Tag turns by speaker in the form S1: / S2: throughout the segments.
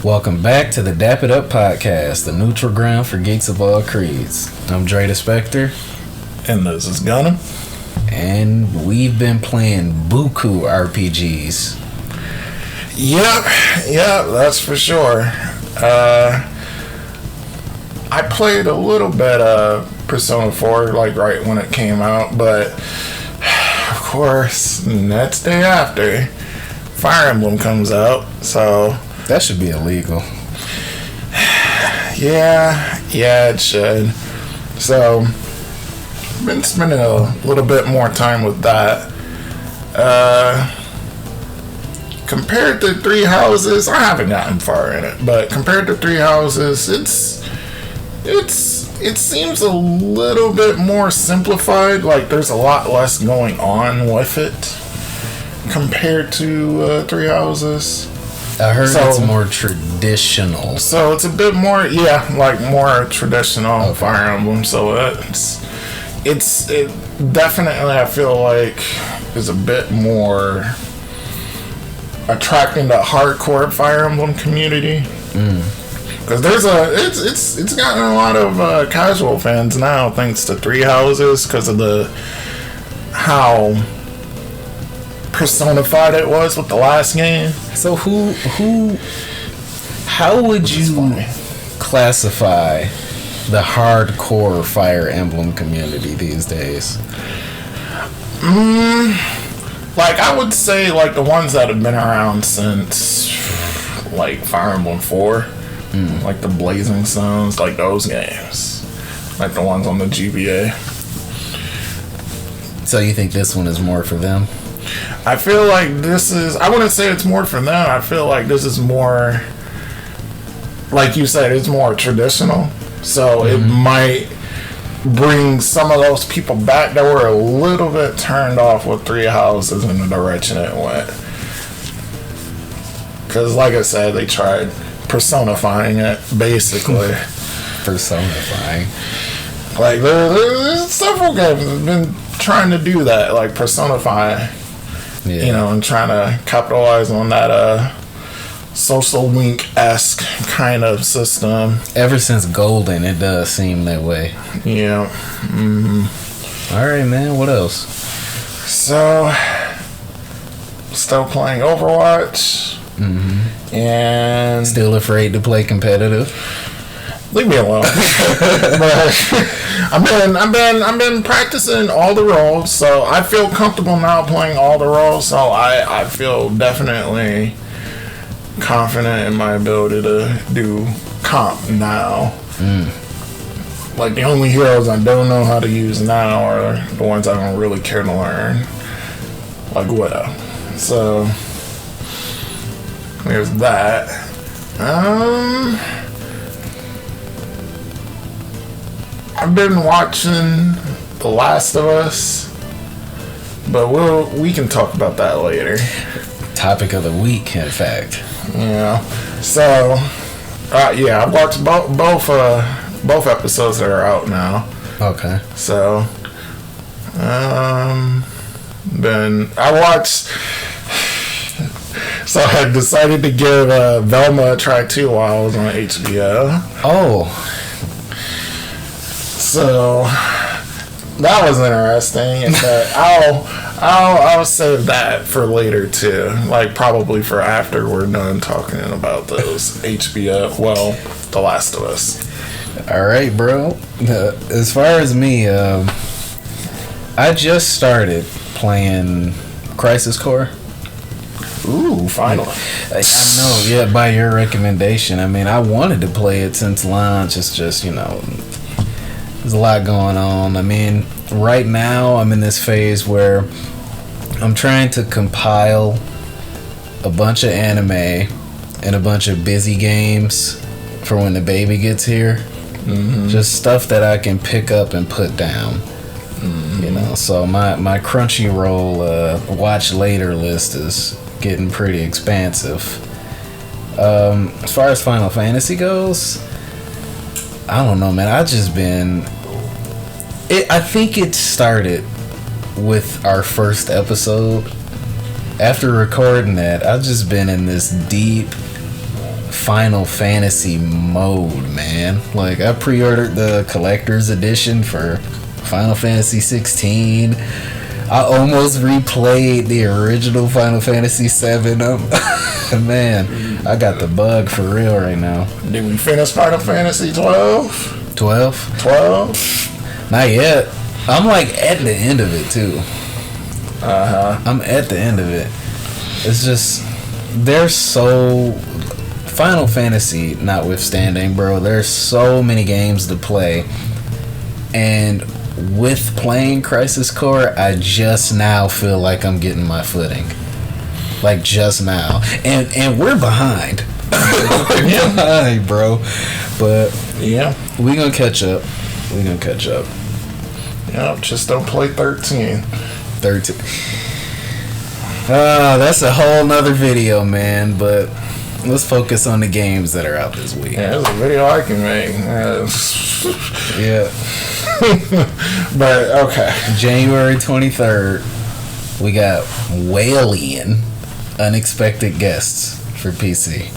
S1: Welcome back to the Dap It Up podcast, the neutral ground for geeks of all creeds. I'm Dray the Spectre.
S2: And this is Gunnm.
S1: And we've been playing buku RPGs.
S2: Yep, that's for sure. I played a little bit of Persona 4, like right when it came out, but of course, next day after, Fire Emblem comes out, so...
S1: That should be illegal.
S2: Yeah, it should. So, I've been spending a little bit more time with that. Compared to Three Houses, I haven't gotten far in it, but compared to Three Houses, it seems a little bit more simplified. Like there's a lot less going on with it compared to Three Houses.
S1: I heard it's more traditional.
S2: So it's a bit more, like more traditional Fire Emblem. So it definitely, I feel like, is a bit more attracting the hardcore Fire Emblem community. Because it's gotten a lot of casual fans now, thanks to Three Houses, because of how personified it was with the last game.
S1: So how would you classify the hardcore Fire Emblem community these days?
S2: Like I would say, like the ones that have been around since like Fire Emblem 4, like the Blazing Suns, like those games, like the ones on the GBA.
S1: So you think this one is more for them?
S2: I feel like this is, I wouldn't say it's more for them. I feel like this is more, like you said, it's more traditional. So it might bring some of those people back that were a little bit turned off with Three Houses in the direction it went. Because, like I said, they tried personifying it, basically.
S1: Personifying.
S2: Like, there's several games that have been trying to do that, like personify. Yeah. You know, and trying to capitalize on that social link-esque kind of system.
S1: Ever since Golden, it does seem that way.
S2: Yeah.
S1: Alright, man, what else?
S2: So, still playing Overwatch. And
S1: still afraid to play competitive?
S2: Leave me alone. But I've been practicing all the roles, so I feel comfortable now playing all the roles. So I feel definitely confident in my ability to do comp now. Like the only heroes I don't know how to use now are the ones I don't really care to learn, like Widow. So there's that. I've been watching The Last of Us, but we can talk about that later.
S1: Topic of the week, in fact.
S2: Yeah. So, I've watched both episodes that are out now.
S1: Okay.
S2: So, I watched. So I decided to give Velma a try too while I was on HBO.
S1: Oh.
S2: So that was interesting, but I'll save that for later too. Like probably for after we're done talking about those HBO. Well, The Last of Us.
S1: All right, bro. As far as me, I just started playing Crisis Core.
S2: Ooh, finally.
S1: I know, yeah, by your recommendation. I mean, I wanted to play it since launch. It's just, there's a lot going on. I mean, right now I'm in this phase where I'm trying to compile a bunch of anime and a bunch of busy games for when the baby gets here. Just stuff that I can pick up and put down. So my Crunchyroll watch later list is getting pretty expansive. As far as Final Fantasy goes, I don't know, man. I think it started with our first episode. After recording that, I've just been in this deep Final Fantasy mode, man. Like, I pre-ordered the collector's edition for Final Fantasy 16. I almost replayed the original Final Fantasy 7. Man, I got the bug for real right now.
S2: Did we finish Final Fantasy 12?
S1: 12?
S2: 12?
S1: Not yet. I'm like at the end of it too. I'm at the end of it. It's just, there's so, Final Fantasy notwithstanding, bro, there's so many games to play. And with playing Crisis Core, I just now feel like I'm getting my footing. Like, just now. And we're behind. We're behind, bro. But
S2: yeah,
S1: we gonna catch up. We gonna catch up.
S2: Yep, just don't play 13.
S1: 13. That's a whole nother video, man. But let's focus on the games that are out this week.
S2: Yeah, there's a video I can make.
S1: Yeah.
S2: But, okay.
S1: January 23rd, we got Walian Unexpected Guests for PC.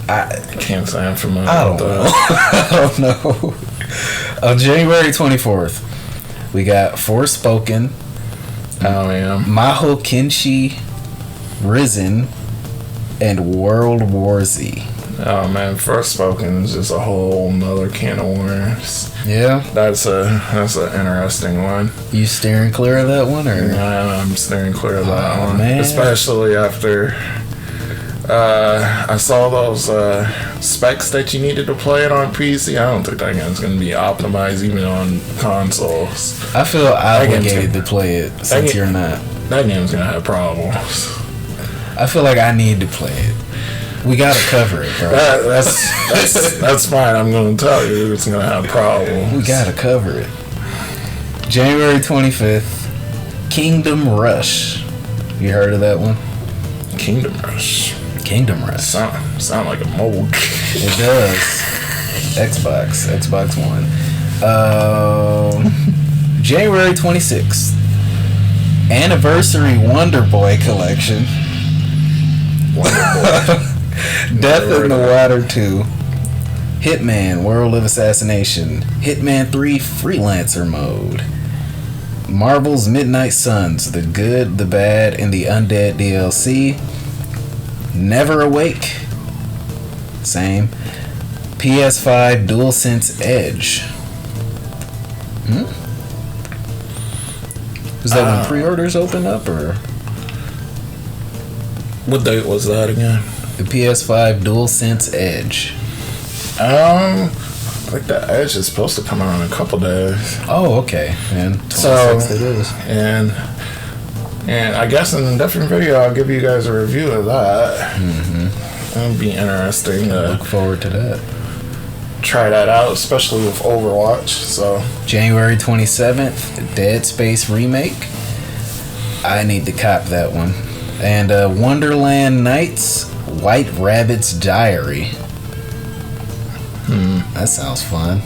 S2: I can't say I'm familiar
S1: with
S2: that.
S1: I don't know. On January 24th, we got Forspoken.
S2: Oh, yeah.
S1: Maho Kenshi, Risen, and World War Z.
S2: Oh man, Forspoken is just a whole nother can of worms.
S1: Yeah,
S2: that's an interesting one.
S1: You steering clear of that one, or?
S2: Yeah, I'm steering clear of that one,
S1: man.
S2: Especially after I saw those specs that you needed to play it on PC. I don't think that game's going to be optimized even on consoles.
S1: I feel obligated to play it since you're not.
S2: That game's going to have problems.
S1: I feel like I need to play it. We gotta cover it, bro.
S2: That's fine. I'm gonna tell you it's gonna have problems.
S1: We gotta cover it. January 25th, Kingdom Rush. You heard of that one?
S2: Kingdom Rush.
S1: Kingdom Rush.
S2: Sound like a mode.
S1: It does. Xbox One. January 26th, Anniversary Wonder Boy Collection.
S2: Wonder Boy.
S1: Death in the Water 2, Hitman World of Assassination, Hitman 3 Freelancer Mode, Marvel's Midnight Suns, The Good, the Bad, and the Undead DLC, Never Awake, same, PS5 DualSense Edge. Is that when pre-orders open up, or?
S2: What date was that again?
S1: The PS5 DualSense Edge.
S2: I think the Edge is supposed to come out in a couple days.
S1: Oh, okay. And
S2: 26th
S1: it is.
S2: And I guess in a different video, I'll give you guys a review of that.
S1: Mm-hmm.
S2: It'll be interesting.
S1: Look forward to that.
S2: Try that out, especially with Overwatch. So
S1: January 27th, Dead Space Remake. I need to cop that one. And Wonderland Nights, White Rabbit's Diary. That sounds fun.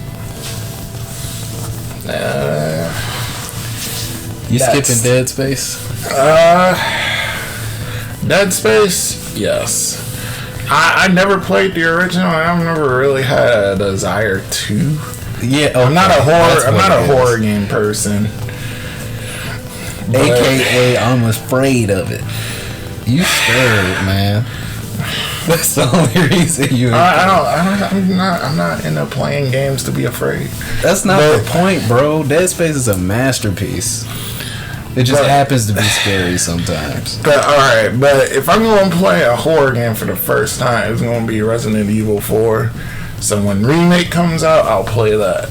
S1: You skipping Dead Space?
S2: Dead Space, yes. I never played the original. I've never really had a desire to.
S1: Yeah, okay.
S2: I'm not a horror game person.
S1: AKA, I'm afraid of it. You scared, man. That's the only reason you.
S2: I'm not into playing games to be afraid.
S1: That's not the point, bro. Dead Space is a masterpiece. It just happens to be scary sometimes.
S2: But alright, but if I'm going to play a horror game for the first time, it's going to be Resident Evil 4. So when Remake comes out, I'll play that.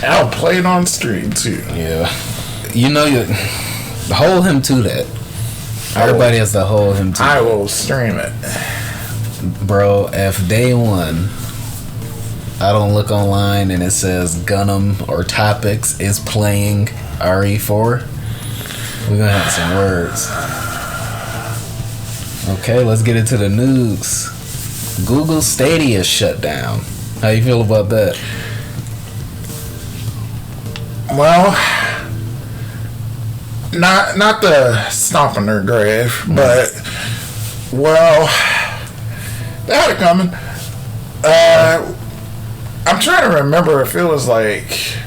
S2: I'll play it on stream too.
S1: Yeah. You know, you hold him to that. Everybody has to hold him to
S2: I will stream it.
S1: Bro, if day one I don't look online and it says Gunnm or Topics is playing RE4, we're gonna have some words. Okay, let's get into the news. Google Stadia shut down. How you feel about that?
S2: Well, not to stomp on their grave, but well, They had it coming. I'm trying to remember if it was like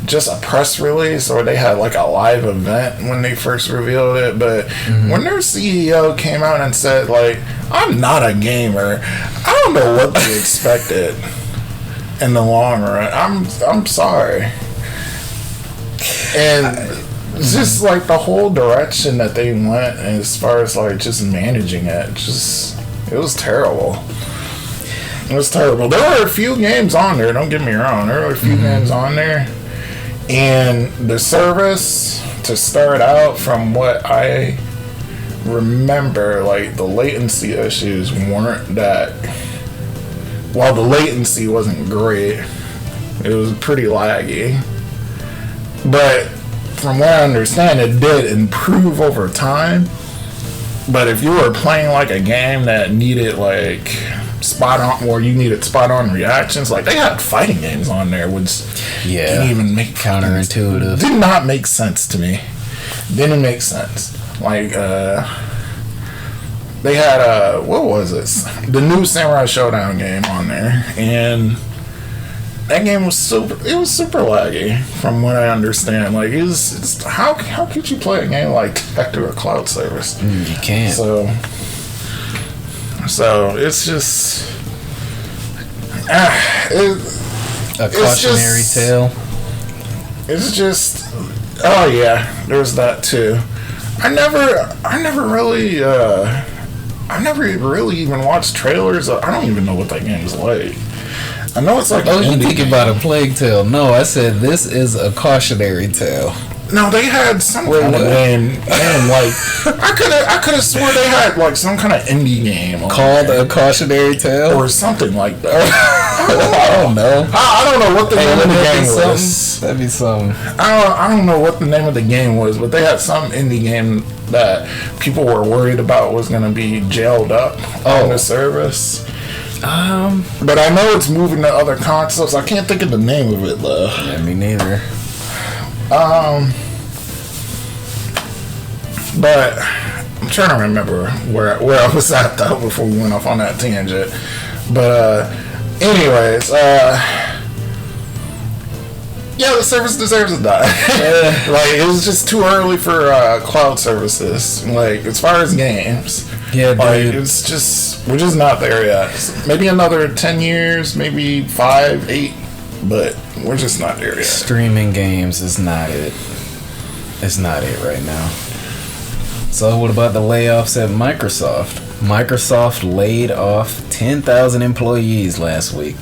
S2: just a press release or they had like a live event when they first revealed it, but when their CEO came out and said like, I'm not a gamer, I don't know what they expected in the long run. I'm sorry. And just like the whole direction that they went as far as like just managing it, it was terrible. It was terrible. There were a few games on there, don't get me wrong, there were a few games on there. And the service, to start out, from what I remember, like the latency issues weren't that. While the latency wasn't great, it was pretty laggy. But from what I understand, it did improve over time. But if you were playing like a game that needed like spot on, or you needed spot on reactions, like they had fighting games on there, which didn't even make
S1: counterintuitive.
S2: Did not make sense to me. Didn't make sense. Like they had what was it? The new Samurai Showdown game on there, and that game was super laggy from what I understand. Like it's how could you play a game like that through a cloud service?
S1: You can't.
S2: So it's just
S1: a cautionary tale.
S2: It's just oh yeah, there's that too. I never really even watched trailers. I don't even know what that game's like. I know it's like.
S1: Oh, you thinking about a plague tale? No, I said this is a cautionary tale.
S2: No, they had some kind of game. Like I could have swore they had like some kind of indie game
S1: called a cautionary tale
S2: or something like that.
S1: I don't know.
S2: I don't know what the name of the game was.
S1: That'd be something.
S2: I don't know what the name of the game was, but they had some indie game that people were worried about was going to be jailed up on the service. But I know it's moving to other consoles. I can't think of the name of it though.
S1: Yeah, me neither.
S2: But I'm trying to remember where I was at though before we went off on that tangent. But anyways, yeah, the service deserves to die. Like it was just too early for cloud services. Like as far as games,
S1: yeah,
S2: like it's just we're just not there yet. Maybe another 10 years, maybe 5, 8, but we're just not there yet.
S1: Streaming games is not it. It's not it right now. So what about the layoffs at Microsoft? Microsoft laid off 10,000 employees last week.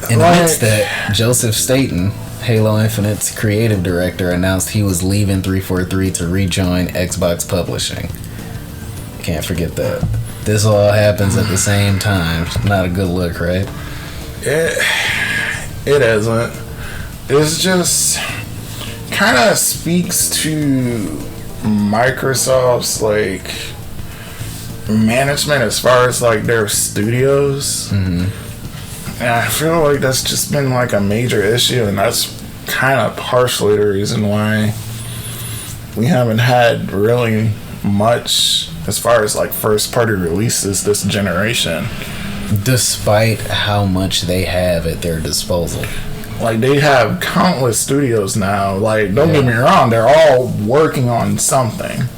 S1: Amidst that, Joseph Staten, Halo Infinite's creative director, announced he was leaving 343 to rejoin Xbox Publishing. Can't forget that. This all happens at the same time. Not a good look, right?
S2: It isn't. It's just kind of speaks to Microsoft's like management as far as like their studios. And I feel like that's just been like a major issue, and that's kind of partially the reason why we haven't had really much as far as like first party releases this generation,
S1: despite how much they have at their disposal.
S2: Like they have countless studios now. Like don't get me wrong, they're all working on something,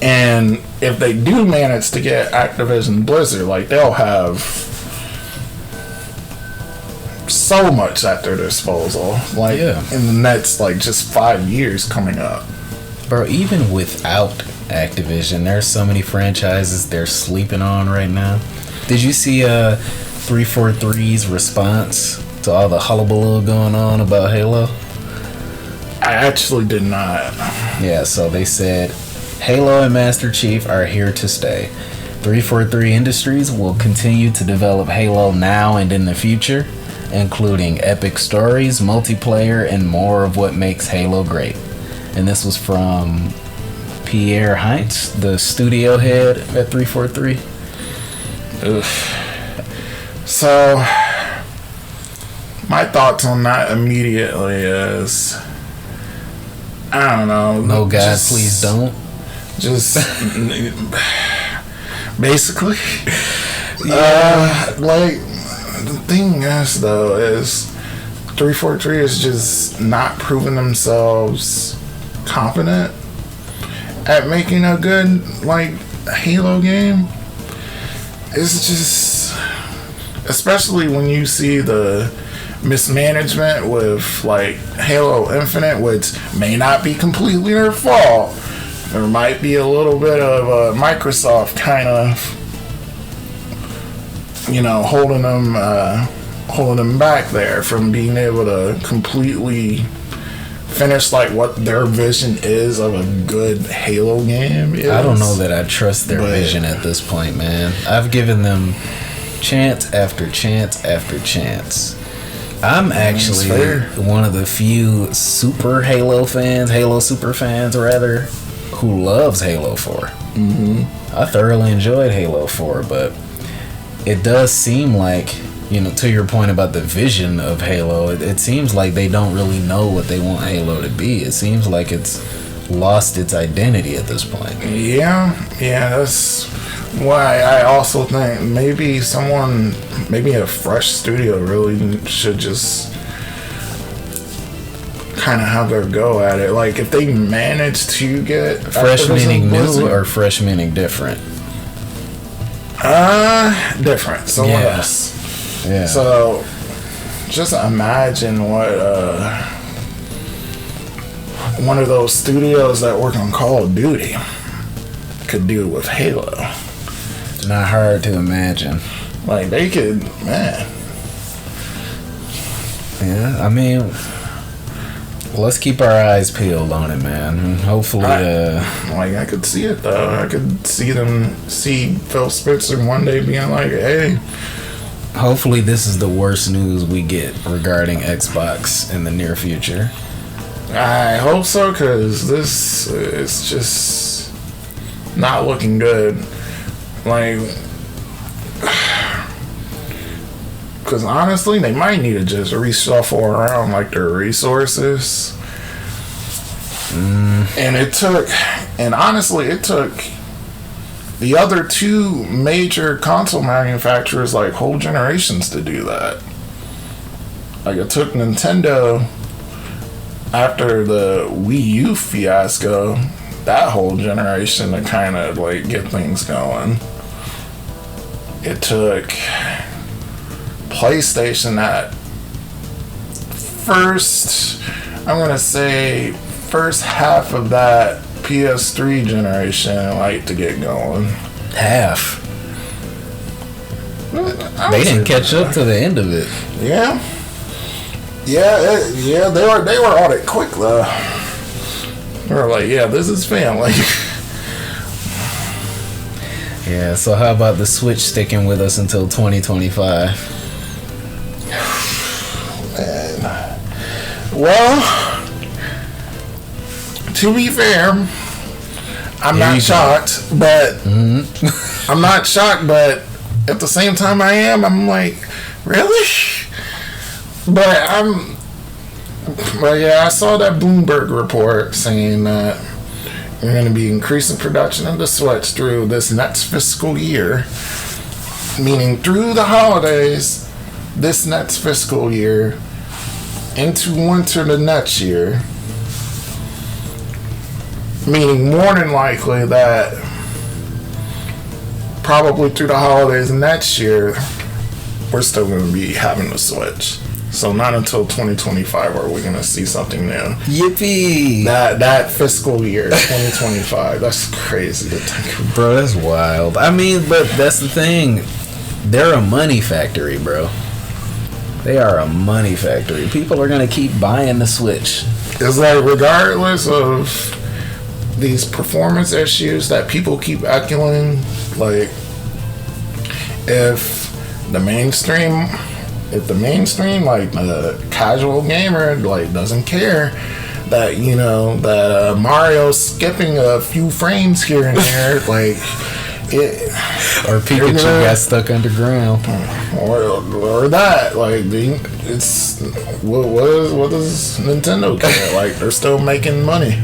S2: and if they do manage to get Activision Blizzard, like they'll have so much at their disposal, like in the next like just 5 years coming up.
S1: Bro, even without Activision, there's so many franchises they're sleeping on right now. Did you see 343's response to all the hullabaloo going on about Halo?
S2: I actually did not.
S1: Yeah, so they said Halo and Master Chief are here to stay. 343 Industries will continue to develop Halo now and in the future, including epic stories, multiplayer, and more of what makes Halo great. And this was from Pierre Heinz, the studio head at 343.
S2: So, my thoughts on that immediately is, I don't know.
S1: No, God, please don't.
S2: Just basically. Like, the thing is, though, is 343 is just not proving themselves competent at making a good, like, Halo game. It's just, especially when you see the mismanagement with, like, Halo Infinite, which may not be completely their fault. There might be a little bit of Microsoft kind of, you know, holding them back there from being able to completely finish, like, what their vision is of a good Halo game is.
S1: I don't know that I trust their vision at this point, man. I've given them chance after chance after chance. I'm actually one of the few super Halo super fans rather, who loves Halo 4. Mm-hmm. I thoroughly enjoyed Halo 4, but it does seem like, you know, to your point about the vision of Halo, it seems like they don't really know what they want Halo to be. It seems like it's lost its identity at this point.
S2: Yeah, that's why I also think maybe a fresh studio really should just kind of have their go at it. Like, if they manage to get
S1: fresh meaning new or fresh meaning different?
S2: Different. Someone else. Yeah. So, just imagine what one of those studios that work on Call of Duty could do with Halo.
S1: It's not hard to imagine.
S2: Like, they could, man.
S1: Yeah, I mean, let's keep our eyes peeled on it, man. And hopefully,
S2: I could see it though. I could see Phil Spencer one day being like, "Hey."
S1: Hopefully, this is the worst news we get regarding Xbox in the near future.
S2: I hope so, because this is just not looking good. Like, because honestly, they might need to just reshuffle around, like, their resources. And it took the other two major console manufacturers, like, whole generations to do that. Like, it took Nintendo, after the Wii U fiasco, that whole generation to kind of, like, get things going. It took PlayStation that first half of that PS3 generation, like, to get going.
S1: Half. They didn't catch up to the end of it.
S2: Yeah, they were on it quick though. They were like, yeah, this is family.
S1: Yeah, so how about the Switch sticking with us until 2025?
S2: Man. Well, to be fair, I'm not shocked, but I'm not shocked, but at the same time I'm like, really? But yeah, I saw that Bloomberg report saying that we're going to be increasing production of the Switch through this next fiscal year, meaning through the holidays this next fiscal year into winter the next year, meaning more than likely that probably through the holidays next year we're still going to be having the Switch. So not until 2025 are we going to see something new.
S1: Yippee!
S2: That fiscal year, 2025. That's crazy to think about.
S1: Bro, that's wild. I mean, but that's the thing. They're a money factory, bro. They are a money factory. People are going to keep buying the Switch.
S2: It's like, regardless of these performance issues that people keep echoing, like, if the mainstream, like, the casual gamer, like, doesn't care that, you know, that Mario's skipping a few frames here and there, like, it,
S1: or Pikachu got stuck underground,
S2: or that, like, it's what does Nintendo care? Like, they're still making money.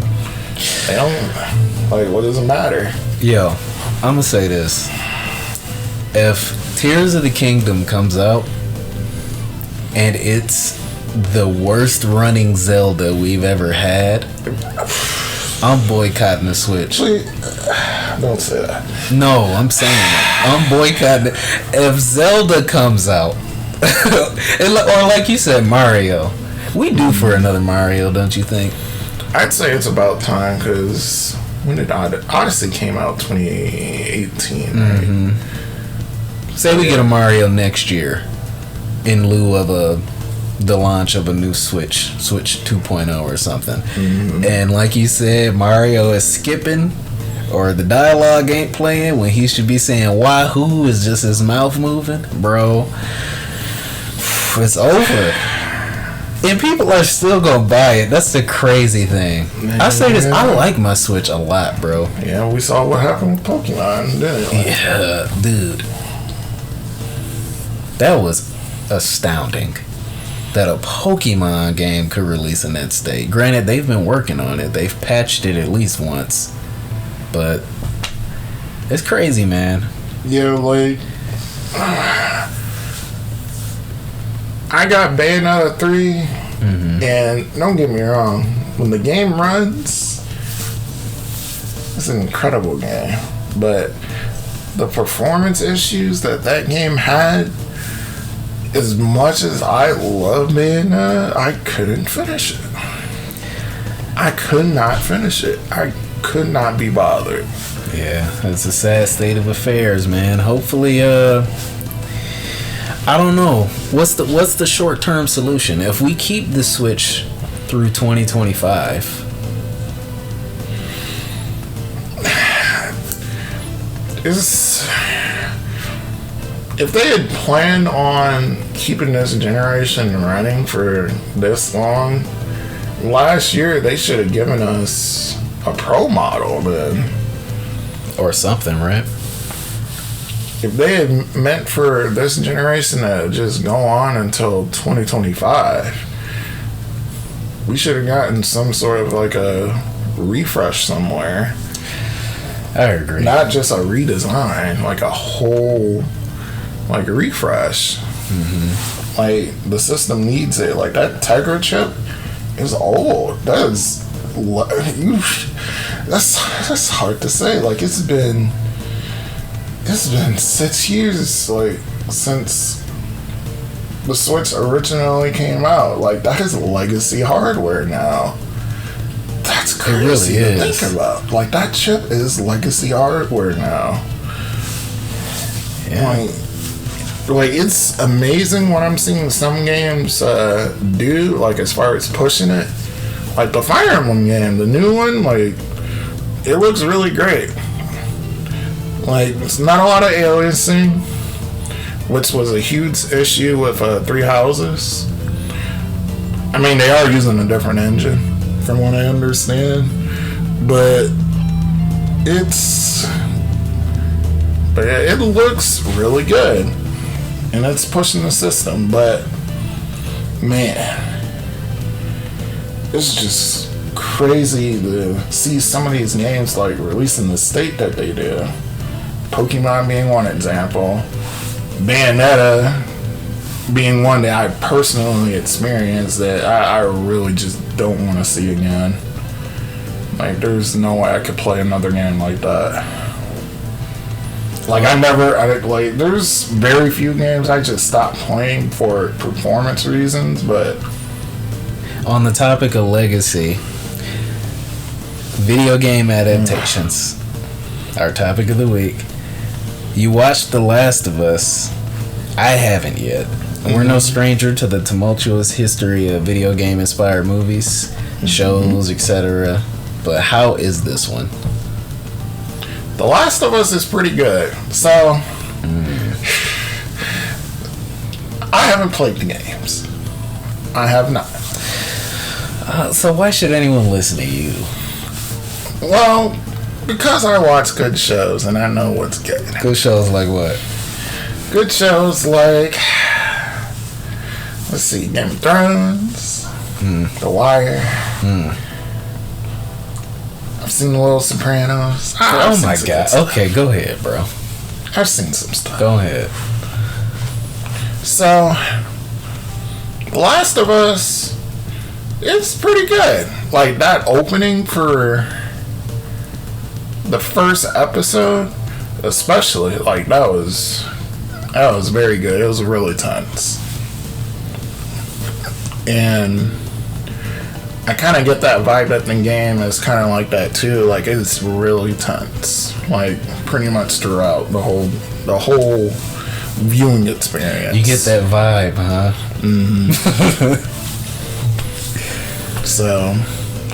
S2: They don't, like, what does it matter?
S1: Yo, I'm gonna say this. if Tears of the Kingdom comes out and it's the worst running Zelda we've ever had, I'm boycotting the Switch.
S2: Please, don't say that.
S1: No, I'm saying it. I'm boycotting it. If Zelda comes out, or like you said, Mario, we due for another Mario, don't you think?
S2: I'd say it's about time, because when did Odyssey came out? 2018, right?
S1: Say we get a Mario next year in lieu of the launch of a new Switch 2.0 or something. And like you said, Mario is skipping, or the dialogue ain't playing when he should be saying wahoo, is just his mouth moving. Bro, it's over. And people are still gonna buy it. That's the crazy thing. I say this, I like my Switch a lot, bro.
S2: Yeah, we saw what happened with Pokemon, didn't we?
S1: Yeah, dude. That was astounding that a Pokemon game could release in that state. Granted, they've been working on it. They've patched it at least once. But it's crazy, man.
S2: Yeah, like, I got Bayonetta 3, and don't get me wrong, when the game runs, it's an incredible game. But the performance issues that game had, as much as I love Bayonetta, I couldn't finish it. I could not finish it. I could not be bothered.
S1: Yeah, it's a sad state of affairs, man. Hopefully, I don't know. What's the short-term solution? If we keep the Switch through 2025,
S2: if they had planned on keeping this generation running for this long, last year they should have given us a Pro model then.
S1: Or something, right?
S2: If they had meant for this generation to just go on until 2025, we should have gotten some sort of like a refresh somewhere.
S1: I agree.
S2: Not just a redesign, like a whole like refresh. Like the system needs it. Like that Tegra chip is old. That's hard to say. Like it's been 6 years like since the Switch originally came out. Like that is legacy hardware now. That's crazy to think about. Like that chip is legacy hardware now.
S1: Yeah.
S2: Like it's amazing what I'm seeing some games do, like as far as pushing it. Like the Fire Emblem game, the new one, like it looks really great. Like it's not a lot of aliasing, which was a huge issue with Three Houses. I mean, they are using a different engine, from what I understand, but it looks really good. And it's pushing the system, but man, it's just crazy to see some of these games like releasing the state that they do. Pokemon being one example, Bayonetta being one that I personally experienced that I really just don't want to see again. Like there's no way I could play another game like that. Like there's very few games I just stopped playing for performance reasons, but
S1: on the topic of legacy, video game adaptations, our topic of the week. You watched The Last of Us. I haven't yet. We're no stranger to the tumultuous history of video game inspired movies, shows, etc. But how is this one?
S2: The Last of Us is pretty good. So, I haven't played the games. I have not.
S1: So why should anyone listen to you?
S2: Well, because I watch good shows and I know what's good.
S1: Good shows like what?
S2: Good shows like, let's see, Game of Thrones, The Wire. I've seen The Little Sopranos.
S1: Oh my god. Okay, go ahead, bro.
S2: I've seen some stuff.
S1: Go ahead.
S2: So, The Last of Us, it's pretty good. Like, that opening for the first episode, especially, like, that was very good. It was really tense. And I kind of get that vibe that the game is kind of like that too. Like, it's really tense, like pretty much throughout the whole viewing experience.
S1: You get that vibe, huh?
S2: Mm-hmm. So,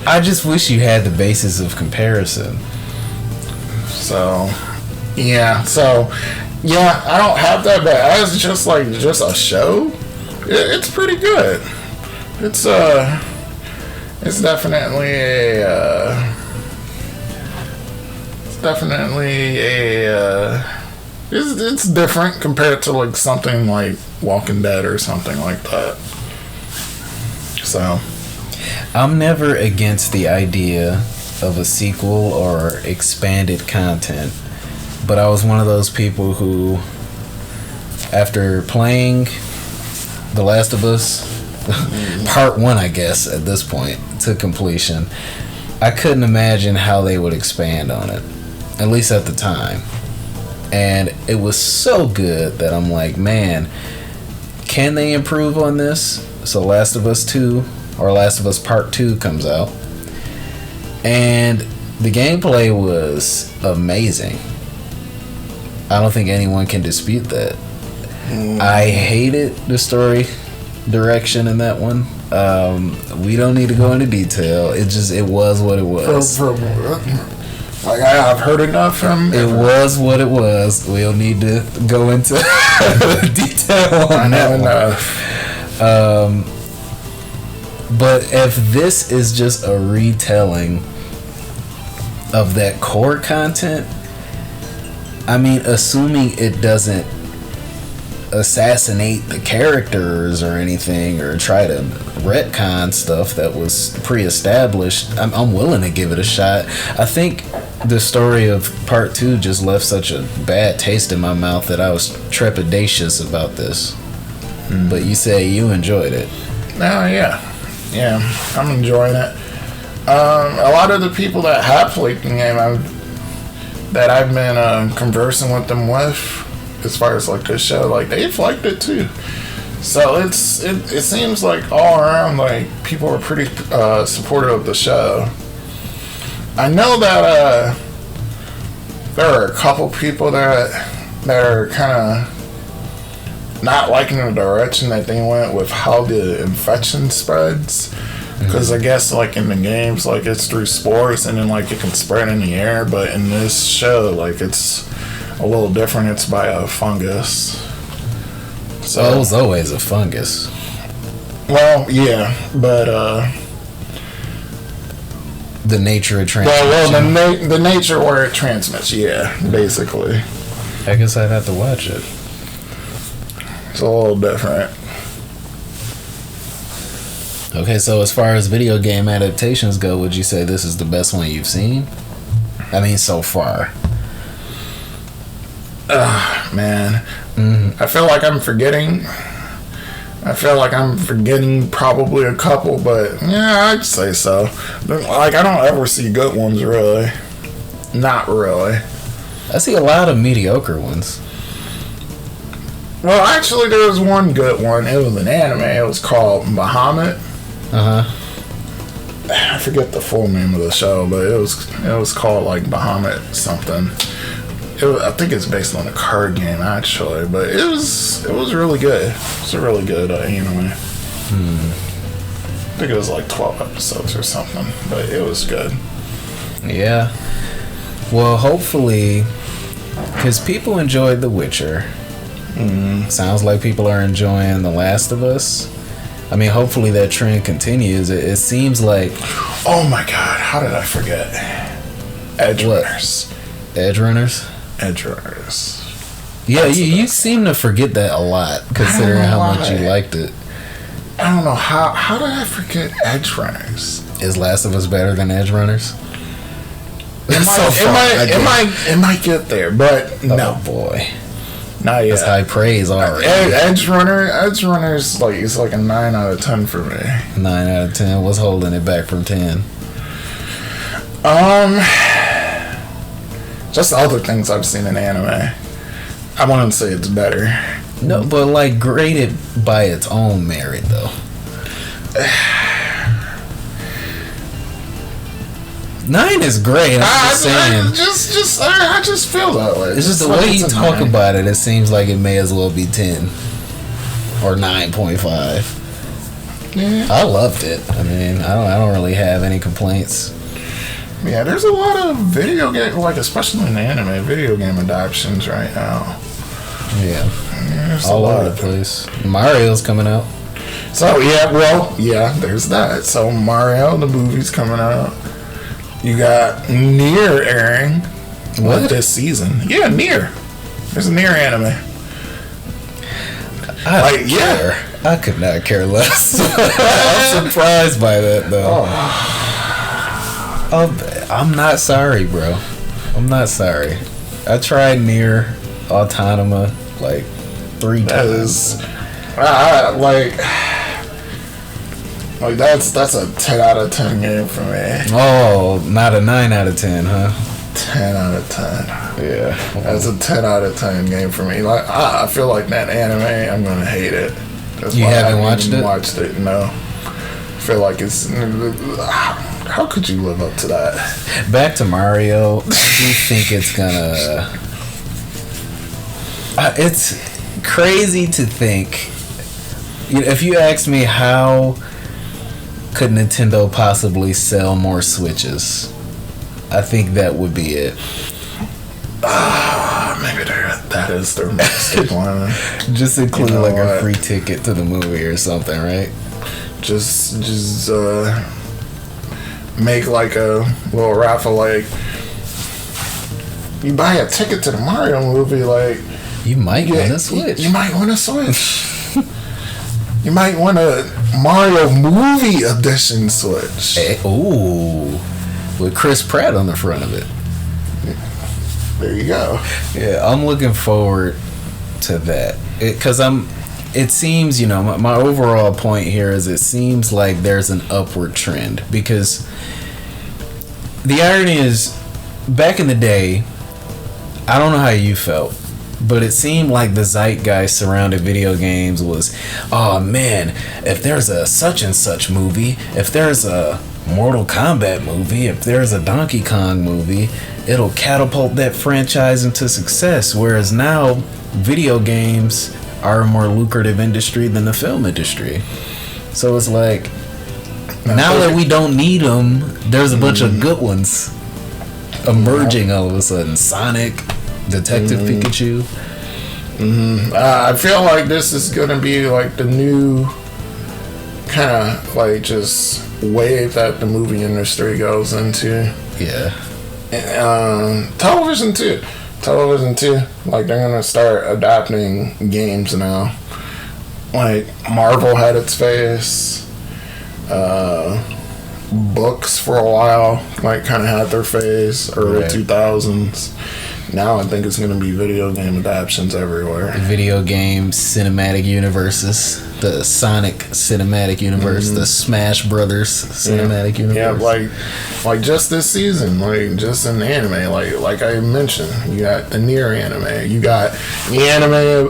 S1: I just wish you had the basis of comparison.
S2: So, yeah. I don't have that, but as just a show, it's pretty good. It's definitely it's different compared to like something like Walking Dead or something like that. So,
S1: I'm never against the idea of a sequel or expanded content, but I was one of those people who, after playing The Last of Us Part 1, I guess, at this point, to completion, I couldn't imagine how they would expand on it, at least at the time. And it was so good that I'm like, man, can they improve on this? So Last of Us 2 or Last of Us Part 2 comes out, and the gameplay was amazing. I don't think anyone can dispute that. I hated the story direction in that one. We don't need to go into detail. It was what it was.
S2: Like, I've heard enough from
S1: it was what it was. We'll need to go into detail on that one. But if this is just a retelling of that core content, I mean, assuming it doesn't assassinate the characters or anything, or try to retcon stuff that was pre-established, I'm willing to give it a shot. I think the story of Part 2 just left such a bad taste in my mouth that I was trepidatious about this. But you say you enjoyed it.
S2: Oh, yeah, I'm enjoying it. A lot of the people that have played the game, that I've been conversing with them with, as far as like this show, like, they've liked it too. So it seems like all around, like, people are pretty supportive of the show. I know that there are a couple people that are kind of not liking the direction that they went with how the infection spreads. Because I guess, like, in the games, like, it's through spores and then, like, it can spread in the air. But in this show, like, it's a little different. It's by a fungus. So,
S1: it was always a fungus.
S2: Well, yeah, but
S1: the nature of transmission.
S2: Well, the nature where it transmits, yeah, basically.
S1: I guess I'd have to watch it.
S2: It's a little different.
S1: Okay, so as far as video game adaptations go, would you say this is the best one you've seen? I mean, so far.
S2: Man. I feel like I'm forgetting probably a couple, but yeah, I'd say so. Like, I don't ever see good ones, really. Not really.
S1: I see a lot of mediocre ones.
S2: Well, actually, there was one good one. It was an anime. It was called Bahamut. I forget the full name of the show, but it was called like Bahamut something. I think it's based on a card game, actually, but it was really good. It's a really good anime. I think it was like 12 episodes or something, but it was good.
S1: Yeah. Well, hopefully, because people enjoyed The Witcher. Sounds like people are enjoying The Last of Us. I mean, hopefully that trend continues. It seems like...
S2: Oh my god, how did I forget? Edge Runners.
S1: Edge Runners?
S2: Edge Runners.
S1: Yeah, you seem to forget that a lot, considering how much you liked it.
S2: I don't know, how did I forget Edge Runners?
S1: Is Last of Us better than Edge Runners?
S2: No, It might get there, but no.
S1: Oh boy.
S2: Not yet.
S1: That's high praise already.
S2: Edge Runner's like, it's like a 9 out of 10 for me.
S1: 9 out of 10. What's holding it back from 10?
S2: Just the other things I've seen in anime. I wouldn't say it's better.
S1: No, but like graded by its own merit though. 9 is great. I'm just saying.
S2: I just feel that way.
S1: It's just the way you talk about it. It seems like it may as well be 10 or 9.5.
S2: Yeah.
S1: I loved it. I mean, I don't really have any complaints.
S2: Yeah, there's a lot of video game, like especially in the anime, video game adaptations right now.
S1: Yeah, all over the place. Mario's coming out.
S2: So there's that. So Mario, the movie's coming out. You got Nier airing this season. Yeah, Nier. There's a Nier anime.
S1: I could not care less. I'm surprised by that though. I'm not sorry, bro. I'm not sorry. I tried Nier Autonoma like 3 times. Like that's a 10 out of 10 game for me. Oh, not a 9 out of 10, huh?
S2: 10 out of 10.
S1: Yeah,
S2: that's a 10 out of 10 game for me. Like I feel like that anime, I'm gonna hate it. That's
S1: you haven't watched it?
S2: Watched it? No. I feel like it's. How could you live up to that?
S1: Back to Mario. I do think it's gonna. It's crazy to think. If you ask me how could Nintendo possibly sell more Switches, I think that would be it.
S2: Maybe that is their master plan.
S1: Just include a free ticket to the movie or something, right?
S2: Just make like a little raffle, like you buy a ticket to the Mario movie, like
S1: you might win a Switch.
S2: You might win a Switch. You might want a Mario movie edition Switch.
S1: Ooh, with Chris Pratt on the front of it.
S2: There you go.
S1: Yeah, I'm looking forward to that. It seems, my overall point here is it seems like there's an upward trend, because the irony is, back in the day, I don't know how you felt, but it seemed like the zeitgeist surrounding video games was, oh man, if there's a such and such movie, if there's a Mortal Kombat movie, if there's a Donkey Kong movie, it'll catapult that franchise into success. Whereas now, video games are a more lucrative industry than the film industry. So it's like, now that we don't need them, there's a bunch of good ones emerging all of a sudden. Sonic, Detective Pikachu.
S2: I feel like this is gonna be like the new kind of like just wave that the movie industry goes into.
S1: Yeah.
S2: Television too. Like they're gonna start adapting games now. Like Marvel had its phase. Books for a while like kind of had their phase, early 2000s. Now I think it's going to be video game adaptations everywhere.
S1: Video game cinematic universes. The Sonic cinematic universe. The Smash Brothers cinematic universe.
S2: Yeah, like just this season, like just in anime, like I mentioned, you got the Nier anime. You got the anime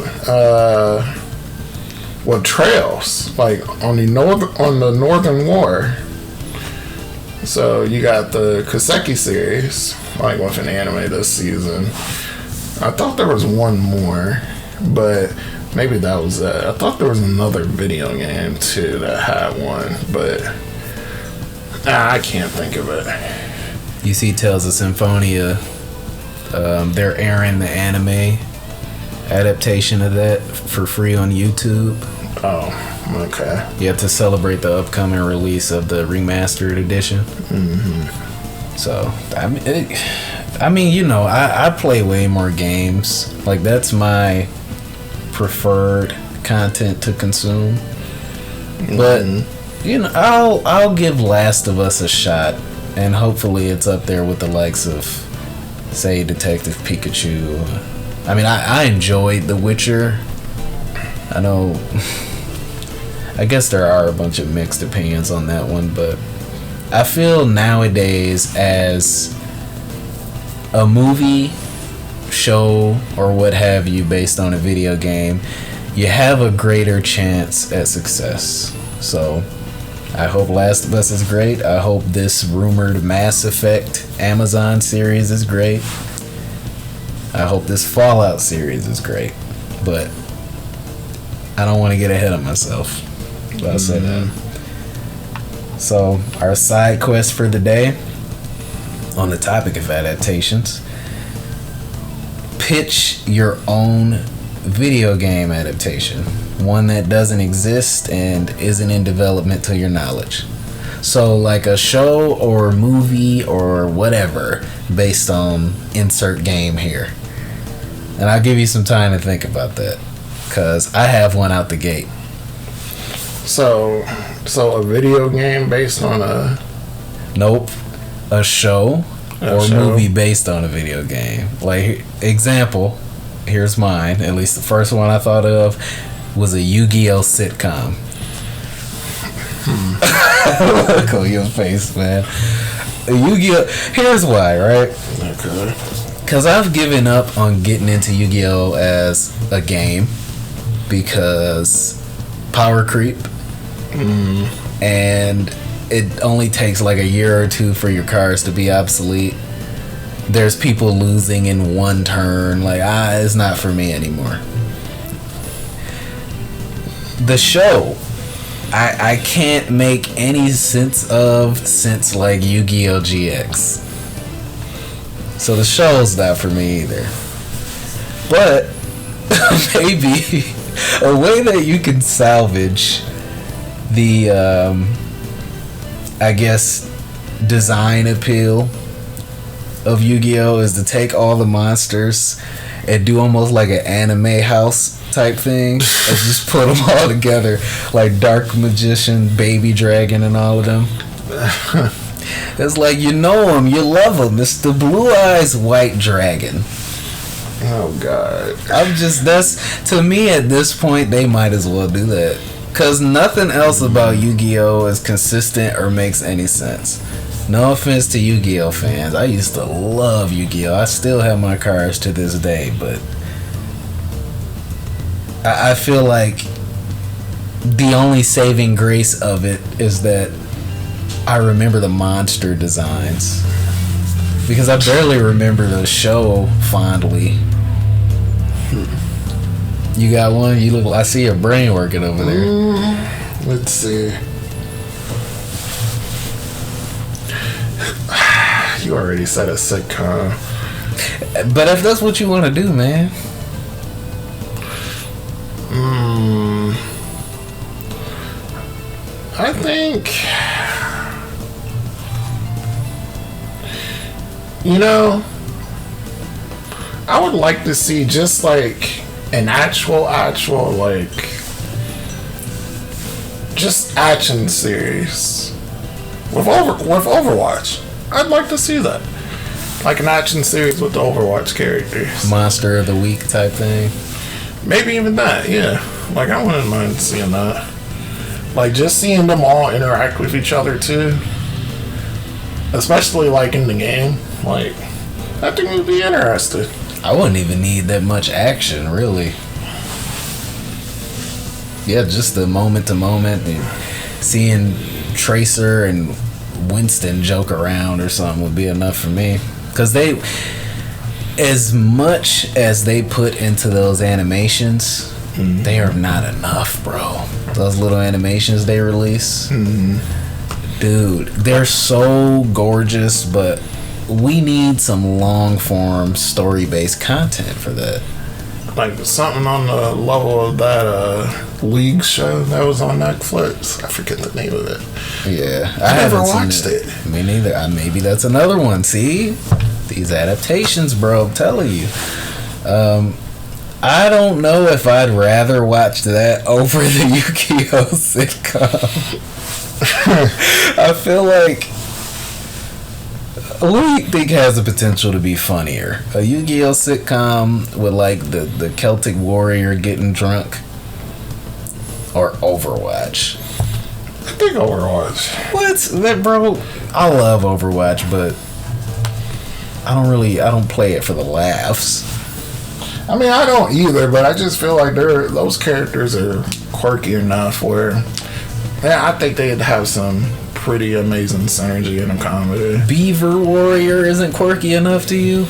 S2: with Trails, like on the Northern War. So you got the Kaseki series, like with an anime this season. I thought there was one more, but maybe that was it. I thought there was another video game too that had one, but I can't think of it.
S1: You see Tales of Symphonia, they're airing the anime adaptation of that for free on YouTube. Oh,
S2: okay.
S1: You have to celebrate the upcoming release of the remastered edition. So, I play way more games. Like, that's my preferred content to consume. But, I'll give Last of Us a shot and hopefully it's up there with the likes of, say, Detective Pikachu. I mean, I enjoyed The Witcher. I know, I guess there are a bunch of mixed opinions on that one, but I feel nowadays as a movie, show, or what have you based on a video game, you have a greater chance at success. So I hope Last of Us is great. I hope this rumored Mass Effect Amazon series is great. I hope this Fallout series is great. But I don't want to get ahead of myself. I'll say that. So our side quest for the day, on the topic of adaptations, pitch your own video game adaptation, one that doesn't exist and isn't in development to your knowledge. So like a show or movie or whatever based on insert game here. And I'll give you some time to think about that, because I have one out the gate.
S2: So a video game based on a...
S1: Nope. A show or movie based on a video game. Like, example, here's mine. At least the first one I thought of was a Yu-Gi-Oh sitcom. Look on your face, man. A Yu-Gi-Oh. Here's why, right?
S2: Okay.
S1: Because I've given up on getting into Yu-Gi-Oh as a game because power creep. And it only takes like a year or two for your cards to be obsolete. There's people losing in one turn. Like, it's not for me anymore. The show, I can't make any sense of since like Yu-Gi-Oh! GX. So the show's not for me either. But maybe a way that you can salvage the I guess design appeal of Yu-Gi-Oh! Is to take all the monsters and do almost like an anime house type thing and just put them all together, like Dark Magician, Baby Dragon, and all of them. It's like, you know him, you love him. It's the Blue Eyes White Dragon.
S2: Oh God.
S1: That's, to me at this point, they might as well do that. Cause nothing else about Yu-Gi-Oh! Is consistent or makes any sense. No offense to Yu-Gi-Oh! Fans. I used to love Yu-Gi-Oh! I still have my cards to this day, but I feel like the only saving grace of it is that I remember the monster designs. Because I barely remember the show fondly. You got one? You look. I see your brain working over there.
S2: Let's see. You already said a sitcom.
S1: But if that's what you want to do, man.
S2: I think, you know, I would like to see just like an actual like just action series with Overwatch. I'd like to see that, like an action series with the Overwatch characters.
S1: Monster of the Week type thing.
S2: Maybe even that, yeah. Like, I wouldn't mind seeing that. Like, just seeing them all interact with each other too, especially like in the game. Like, I think it would be interesting.
S1: I wouldn't even need that much action, really. Yeah, just the moment to moment and seeing Tracer and Winston joke around or something would be enough for me. Because they, as much as they put into those animations, they are not enough, bro. Those little animations they release, dude, they're so gorgeous, but we need some long form story based content for that.
S2: Like something on the level of that League show that was on Netflix. I forget the name of it.
S1: Yeah,
S2: I never watched it.
S1: Me neither. Maybe that's another one. See, these adaptations, bro. I'm telling you. I don't know if I'd rather watch that over the Yu-Gi-Oh! Sitcom. I feel like What do you think has the potential to be funnier? A Yu-Gi-Oh sitcom with like the Celtic warrior getting drunk, or Overwatch?
S2: I think Overwatch.
S1: What? That, bro? I love Overwatch, but I don't play it for the laughs.
S2: I mean, I don't either, but I just feel like those characters are quirky enough where, yeah, I think they'd have some pretty amazing synergy in a comedy.
S1: Beaver Warrior isn't quirky enough to you?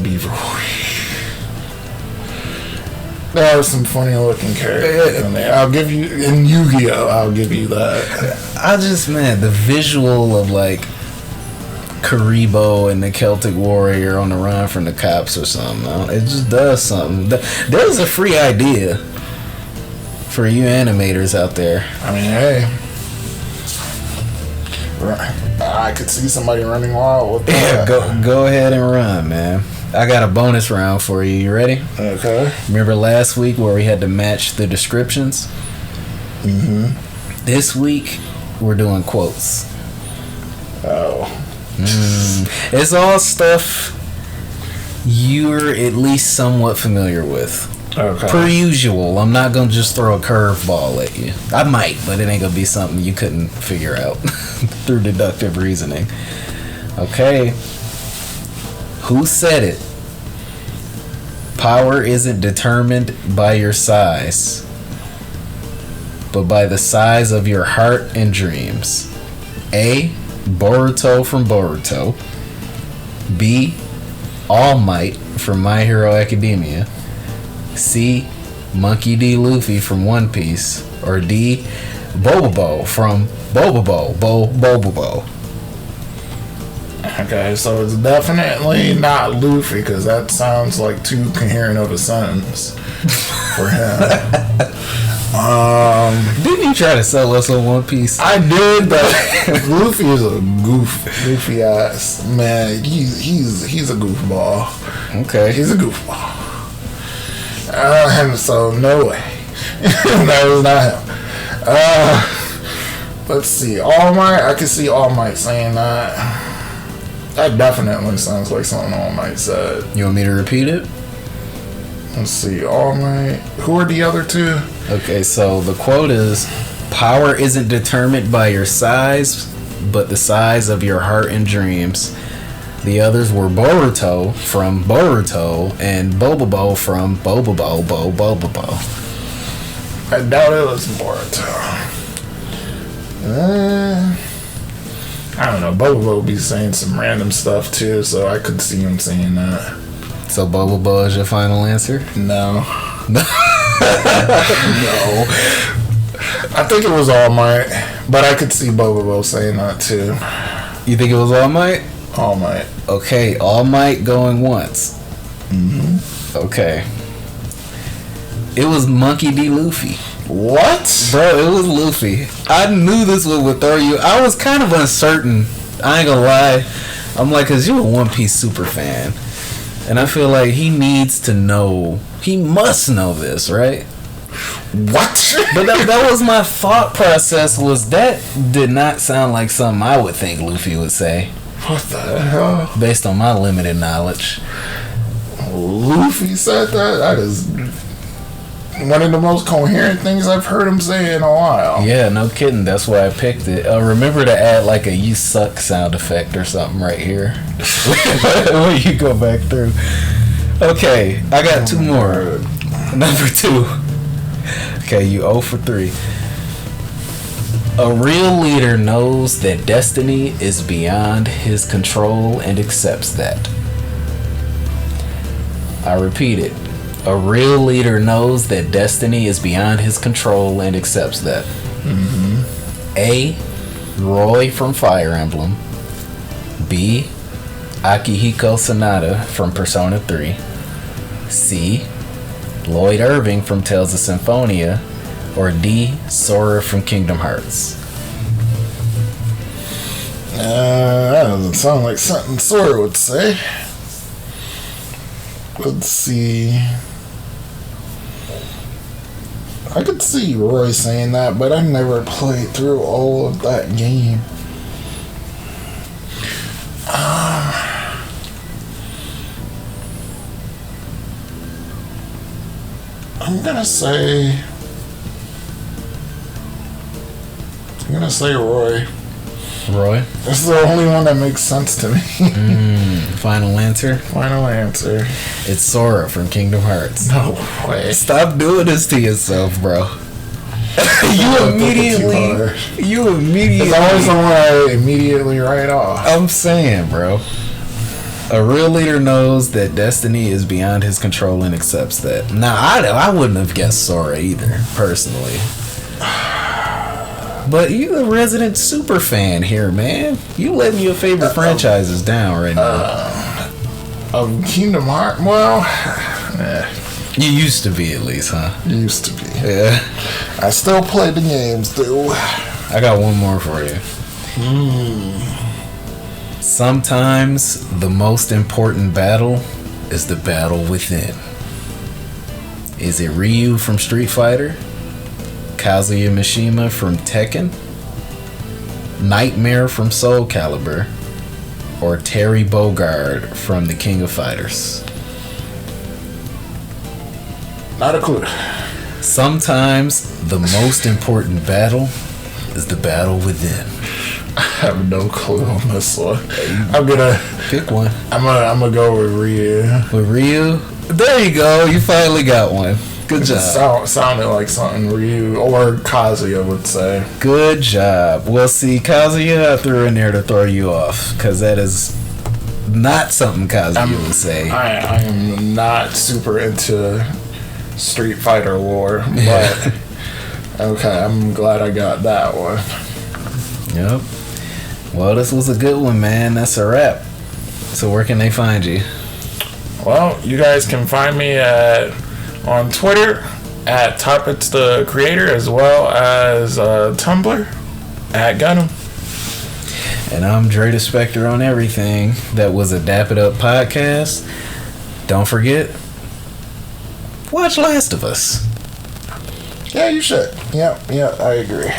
S2: Beaver Warrior. There are some funny looking characters in there. I'll give you, in Yu-Gi-Oh, I'll give you that.
S1: Man, the visual of like Karibo and the Celtic warrior on the run from the cops or something, it just does something. There's a free idea for you animators out there.
S2: I mean, hey, I could see somebody running wild with that.
S1: Yeah, go ahead and run, man. I got a bonus round for you. You ready?
S2: Okay.
S1: Remember last week where we had to match the descriptions?
S2: Mm-hmm.
S1: This week we're doing quotes.
S2: Oh.
S1: It's all stuff you're at least somewhat familiar with.
S2: Okay.
S1: Per usual, I'm not gonna just throw a curveball at you. I might, but it ain't gonna be something you couldn't figure out through deductive reasoning. Okay. Who said it? Power isn't determined by your size, but by the size of your heart and dreams. A. Boruto from Boruto. B. All Might from My Hero Academia. C. Monkey D. Luffy from One Piece. Or D. Bobobo from Bobobo.
S2: Okay, so it's definitely not Luffy because that sounds like too coherent of a sentence for him.
S1: Didn't you try to sell us on One Piece?
S2: I did, but Luffy is a goofy ass man. He's a goofball.
S1: Okay,
S2: he's a goofball. And so no way, that was not him. Let's see, All Might. I can see All Might saying that. That definitely sounds like something All Might said.
S1: You want me to repeat it?
S2: Let's see, All Might. Who are the other two?
S1: Okay, so the quote is, power isn't determined by your size, but the size of your heart and dreams. The others were Boruto from Boruto and Bobobo from Bobobo.
S2: I doubt it was Boruto. I don't know. Bobobo be saying some random stuff too, so I could see him saying that.
S1: So Bobobo is your final answer?
S2: No. No. I think it was All Might, but I could see Bobobo saying that too.
S1: You think it was All Might?
S2: All Might.
S1: Okay, All Might going once.
S2: Mm-hmm.
S1: Okay. It was Monkey D. Luffy.
S2: What?
S1: Bro, it was Luffy. I knew this one would throw you. I was kind of uncertain. I ain't gonna lie. I'm like, cause you're a One Piece super fan. And I feel like he needs to know. He must know this, right?
S2: What?
S1: But that was my thought process. Was that did not sound like something I would think Luffy would say.
S2: What the hell?
S1: Based on my limited knowledge.
S2: Luffy said that? That is one of the most coherent things I've heard him say in a while.
S1: Yeah, no kidding. That's why I picked it. Remember to add like a "you suck" sound effect or something right here when you go back through. Okay, I got two more. Number 2. Okay, you 0 for 3. A real leader knows that destiny is beyond his control and accepts that. I repeat it. A real leader knows that destiny is beyond his control and accepts that.
S2: Mm-hmm.
S1: A. Roy from Fire Emblem. B. Akihiko Sanada from Persona 3. C. Lloyd Irving from Tales of Symphonia. Or D. Sora from Kingdom Hearts.
S2: That doesn't sound like something Sora would say. Let's see. I could see Roy saying that, but I never played through all of that game. I'm gonna say Roy.
S1: Roy?
S2: This is the only one that makes sense to me.
S1: Final answer?
S2: Final answer.
S1: It's Sora from Kingdom Hearts.
S2: No way.
S1: Stop doing this to yourself, bro. You immediately.
S2: It's always the one I immediately write off.
S1: I'm saying, bro. A real leader knows that destiny is beyond his control and accepts that. Now, I wouldn't have guessed Sora either, personally. But you a resident super fan here, man. You letting your favorite franchises down right now.
S2: Of Kingdom Hearts? Well,
S1: You used to be, at least, huh?
S2: Used to be.
S1: Yeah.
S2: I still play the games, though.
S1: I got one more for you. Sometimes the most important battle is the battle within. Is it Ryu from Street Fighter? Kazuya Mishima from Tekken? Nightmare from Soul Calibur? Or Terry Bogard from The King of Fighters?
S2: Not a clue.
S1: Sometimes the most important battle is the battle within.
S2: I have no clue on this one. I'm gonna
S1: pick one.
S2: I'm gonna go with Ryu.
S1: With Ryu? There you go. You finally got one. Good job.
S2: Sounded like something Ryu or Kazuya would say.
S1: Good job. Well, see, Kazuya I threw in there to throw you off, because that is not something Kazuya would say.
S2: I am not super into Street Fighter lore, but okay, I'm glad I got that one.
S1: Yep. Well, this was a good one, man. That's a wrap. So where can they find you?
S2: Well, you guys can find me on Twitter at Topics the Creator, as well as Tumblr at Gunnm.
S1: And I'm Dray the Spectre on everything. That was a Dap It Up podcast. Don't forget, watch Last of Us.
S2: Yeah, you should. Yeah, I agree.